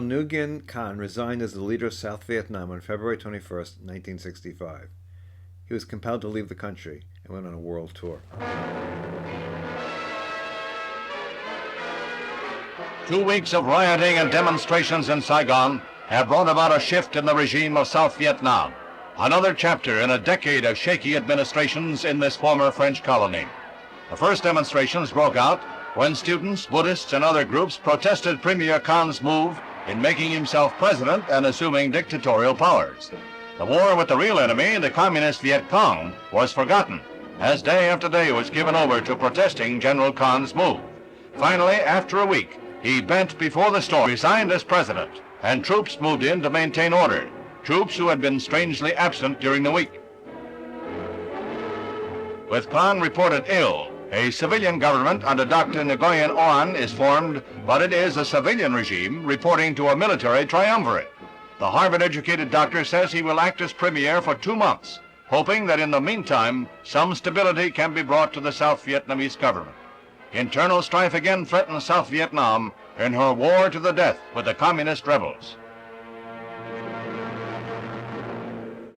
Nguyen Khanh resigned as the leader of South Vietnam on February 21st, 1965. He was compelled to leave the country and went on a world tour. 2 weeks of rioting and demonstrations in Saigon have brought about a shift in the regime of South Vietnam, another chapter in a decade of shaky administrations in this former French colony. The first demonstrations broke out when students, Buddhists, and other groups protested Premier Khan's move in making himself president and assuming dictatorial powers. The war with the real enemy, the communist Viet Cong, was forgotten, as day after day was given over to protesting General Khan's move. Finally, after a week, he bent before the storm, resigned as president, and troops moved in to maintain order, troops who had been strangely absent during the week. With Khan reported ill, a civilian government under Dr. Nguyen Oanh is formed, but it is a civilian regime reporting to a military triumvirate. The Harvard-educated doctor says he will act as premier for 2 months, hoping that in the meantime, some stability can be brought to the South Vietnamese government. Internal strife again threatens South Vietnam in her war to the death with the communist rebels.